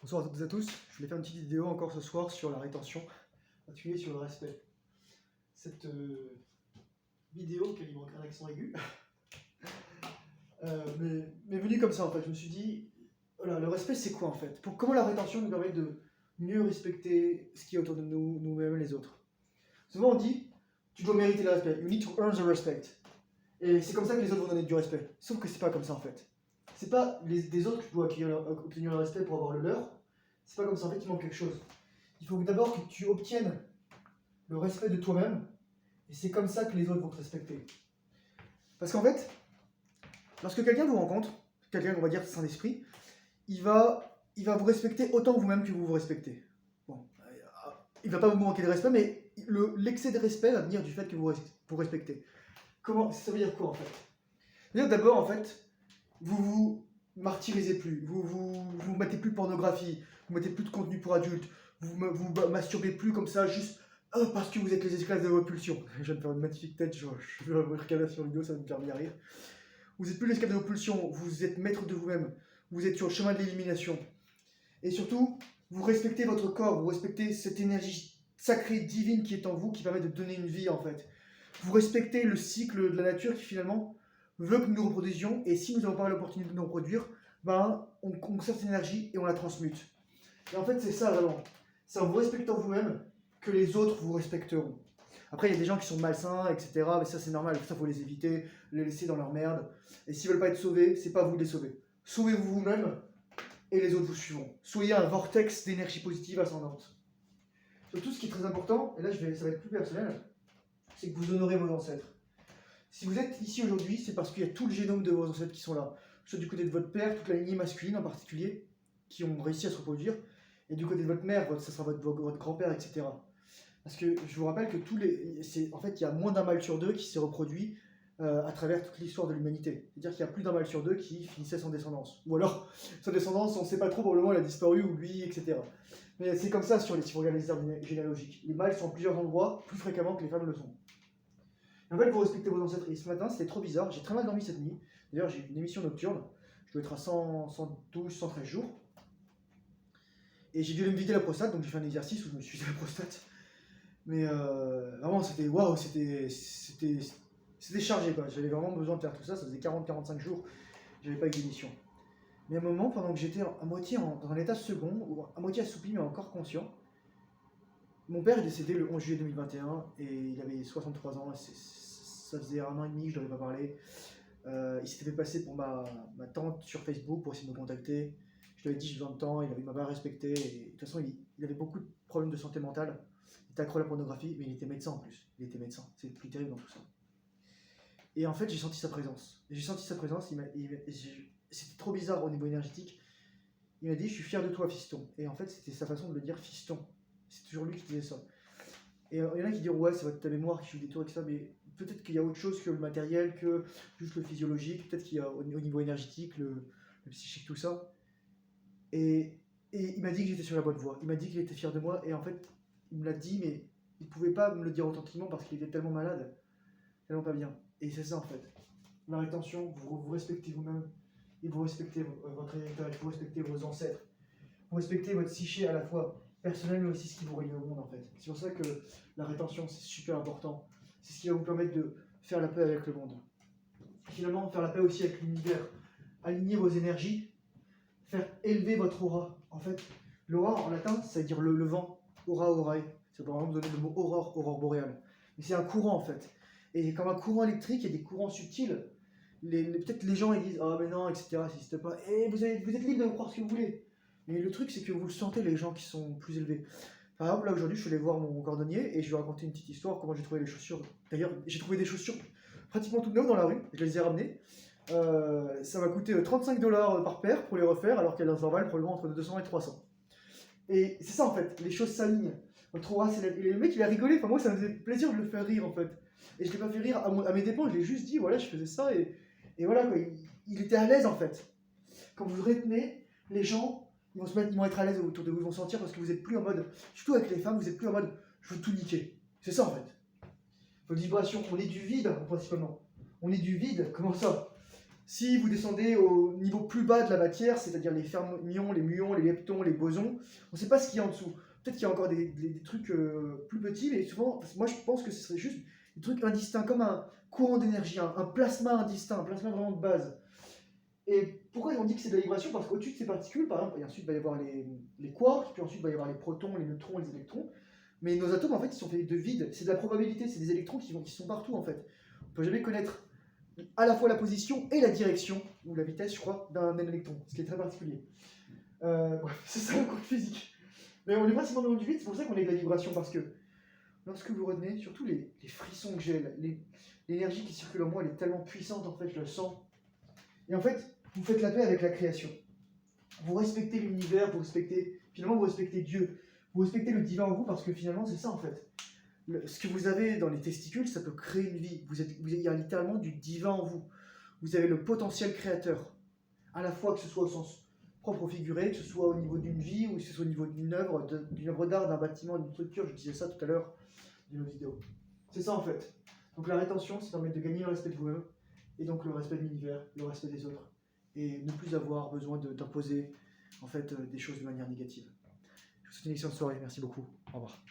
Bonsoir à toutes et à tous. Je voulais faire une petite vidéo encore ce soir sur la rétention, en particulier sur le respect. Cette vidéo, qui manque un accent aigu, m'est venue comme ça en fait. Je me suis dit, voilà, le respect c'est quoi en fait? Comment la rétention nous permet de mieux respecter ce qui est autour de nous, nous-mêmes et les autres? Souvent on dit, tu dois mériter le respect. You need to earn the respect. Et c'est comme ça que les autres vont donner du respect. Sauf que c'est pas comme ça en fait. C'est pas des autres que tu dois obtenir le respect pour avoir le leur. C'est pas comme ça, en fait, il manque quelque chose. Il faut d'abord que tu obtiennes le respect de toi-même, et c'est comme ça que les autres vont te respecter. Parce qu'en fait, lorsque quelqu'un vous rencontre, quelqu'un, on va dire, saint d'esprit, il va vous respecter autant vous-même que vous vous respectez. Bon, il va pas vous manquer de respect, mais l'excès de respect va venir du fait que vous respectez. Ça veut dire quoi, en fait? Ça veut dire d'abord, en fait, vous vous martyrisez plus, vous mettez plus de pornographie, vous mettez plus de contenu pour adultes, vous masturbez plus comme ça juste parce que vous êtes les esclaves de vos pulsions. Je viens de faire une magnifique tête, je vais regarder sur la vidéo, ça va me faire bien rire. Vous n'êtes plus les esclaves de vos pulsions, vous êtes maître de vous-même, vous êtes sur le chemin de l'élimination. Et surtout, vous respectez votre corps, vous respectez cette énergie sacrée, divine qui est en vous, qui permet de donner une vie en fait. Vous respectez le cycle de la nature qui finalement veut que nous nous reproduisions, et si nous n'avons pas l'opportunité de nous reproduire, ben, on conserve cette énergie et on la transmute. Et en fait, c'est ça vraiment. C'est en vous respectant vous-même que les autres vous respecteront. Après, il y a des gens qui sont malsains, etc. Mais ça, c'est normal. Ça, faut les éviter, les laisser dans leur merde. Et s'ils veulent pas être sauvés, c'est pas à vous de les sauver. Sauvez-vous vous-même et les autres vous suivront. Soyez un vortex d'énergie positive ascendante. Surtout, ce qui est très important, et là, ça va être plus personnel, c'est que vous honorez vos ancêtres. Si vous êtes ici aujourd'hui, c'est parce qu'il y a tout le génome de vos ancêtres qui sont là. Soit du côté de votre père, toute la lignée masculine en particulier, qui ont réussi à se reproduire, et du côté de votre mère, ça sera votre grand-père, etc. Parce que je vous rappelle que en fait, il y a moins d'un mâle sur deux qui s'est reproduit à travers toute l'histoire de l'humanité. C'est-à-dire qu'il y a plus d'un mâle sur deux qui finissait sans descendance. Ou alors, sans descendance, on ne sait pas trop, probablement il a disparu, ou lui, etc. Mais c'est comme ça si vous regardez les arbres généalogiques. Les mâles sont en plusieurs endroits, plus fréquemment que les femmes le sont. En fait, vous respectez vos ancêtres. Et ce matin, c'était trop bizarre. J'ai très mal dormi cette nuit. D'ailleurs, j'ai eu une émission nocturne. Je dois être à 112, 113 jours. Et j'ai dû me vider la prostate, donc j'ai fait un exercice où je me suis vidé la prostate. Mais vraiment, c'était waouh, c'était chargé quoi. J'avais vraiment besoin de faire tout ça. Ça faisait 40-45 jours. J'avais pas eu d'émission. Mais à un moment, pendant que j'étais à moitié dans un état second, ou à moitié assoupi mais encore conscient, mon père est décédé le 11 juillet 2021 et il avait 63 ans. Ça faisait 1 an et demi que je ne lui avais pas parlé. Il s'était fait passer pour ma tante sur Facebook pour essayer de me contacter. Je lui avais dit j'ai besoin de temps, il m'a pas respecté. Et, de toute façon, il avait beaucoup de problèmes de santé mentale. Il était accro à la pornographie, mais il était médecin en plus. Il était médecin, c'est le plus terrible dans tout ça. Et en fait, j'ai senti sa présence. C'était trop bizarre au niveau énergétique. Il m'a dit je suis fier de toi, fiston. Et en fait, c'était sa façon de le dire, fiston. C'est toujours lui qui disait ça. Et il y en a qui disent ouais, c'est ta mémoire qui joue des tours et tout ça, mais peut-être qu'il y a autre chose que le matériel, que juste le physiologique, peut-être qu'il y a au niveau énergétique, le psychique, tout ça. Et il m'a dit que j'étais sur la bonne voie. Il m'a dit qu'il était fier de moi, et en fait, il me l'a dit, mais il ne pouvait pas me le dire authentiquement parce qu'il était tellement malade, tellement pas bien. Et c'est ça en fait. La rétention, vous respectez vous-même, et vous respectez votre héritage, vous respectez vos ancêtres, vous respectez votre psyché à la fois personnel mais aussi ce qui vous relie au monde en fait. C'est pour ça que la rétention c'est super important. C'est ce qui va vous permettre de faire la paix avec le monde. Finalement, faire la paix aussi avec l'univers. Aligner vos énergies, faire élever votre aura. En fait, l'aura en latin, ça veut dire le vent. Aura, aurae. C'est par exemple donner le mot aurore, aurore boréale. Mais c'est un courant en fait. Et comme un courant électrique, il y a des courants subtils. Peut-être les gens ils disent ah mais non, etc. Ça n'existe pas. Et vous êtes libre de croire ce que vous voulez. Mais le truc, c'est que vous le sentez, les gens qui sont plus élevés. Par exemple, là aujourd'hui, je suis allé voir mon cordonnier et je lui ai raconté une petite histoire, comment j'ai trouvé les chaussures. D'ailleurs, j'ai trouvé des chaussures pratiquement toutes neuves dans la rue, je les ai ramenées. Ça m'a coûté 35$ par paire pour les refaire, alors qu'elles en valent probablement entre 200 et 300. Et c'est ça en fait, les choses s'alignent. Votre aura s'élève. Et le mec, il a rigolé, enfin moi, ça me faisait plaisir de le faire rire en fait. Et je ne l'ai pas fait rire à mes dépens, je l'ai juste dit, voilà, je faisais ça et voilà quoi, il était à l'aise en fait. Quand vous retenez, les gens. Ils vont être à l'aise autour de vous, ils vont sentir parce que vous n'êtes plus en mode, surtout avec les femmes, vous n'êtes plus en mode je veux tout niquer. C'est ça en fait. Votre vibration, on est du vide principalement. On est du vide, comment ça? Si vous descendez au niveau plus bas de la matière, c'est-à-dire les fermions, les muons, les leptons, les bosons, on ne sait pas ce qu'il y a en dessous. Peut-être qu'il y a encore des trucs plus petits, mais souvent, moi je pense que ce serait juste des trucs indistincts, comme un courant d'énergie, un plasma indistinct, un plasma vraiment de base. Et pourquoi on dit que c'est de la vibration? Parce qu'au-dessus de ces particules, par exemple, et ensuite il va y avoir les quarks, puis ensuite il va y avoir les protons, les neutrons, les électrons. Mais nos atomes, en fait, ils sont faits de vide. C'est de la probabilité, c'est des électrons qui sont partout, en fait. On ne peut jamais connaître à la fois la position et la direction, ou la vitesse, je crois, d'un électron, ce qui est très particulier. Bref, c'est ça le cours de physique. Mais on est principalement du vide, c'est pour ça qu'on est de la vibration, parce que lorsque vous retenez, surtout les frissons que j'ai, l'énergie qui circule en moi, elle est tellement puissante, en fait, je le sens. Et en fait, vous faites la paix avec la création. Vous respectez l'univers, finalement, vous respectez Dieu. Vous respectez le divin en vous, parce que finalement, c'est ça, en fait. Ce que vous avez dans les testicules, ça peut créer une vie. Il y a littéralement du divin en vous. Vous avez le potentiel créateur. À la fois que ce soit au sens propre ou figuré, que ce soit au niveau d'une vie, ou que ce soit au niveau d'une œuvre d'art, d'un bâtiment, d'une structure. Je disais ça tout à l'heure dans nos vidéos. C'est ça en fait. Donc la rétention, ça permet de gagner le respect de vous-même, et donc le respect de l'univers, le respect des autres, et ne plus avoir besoin d'imposer en fait des choses de manière négative. Je vous souhaite une excellente soirée. Merci beaucoup. Au revoir.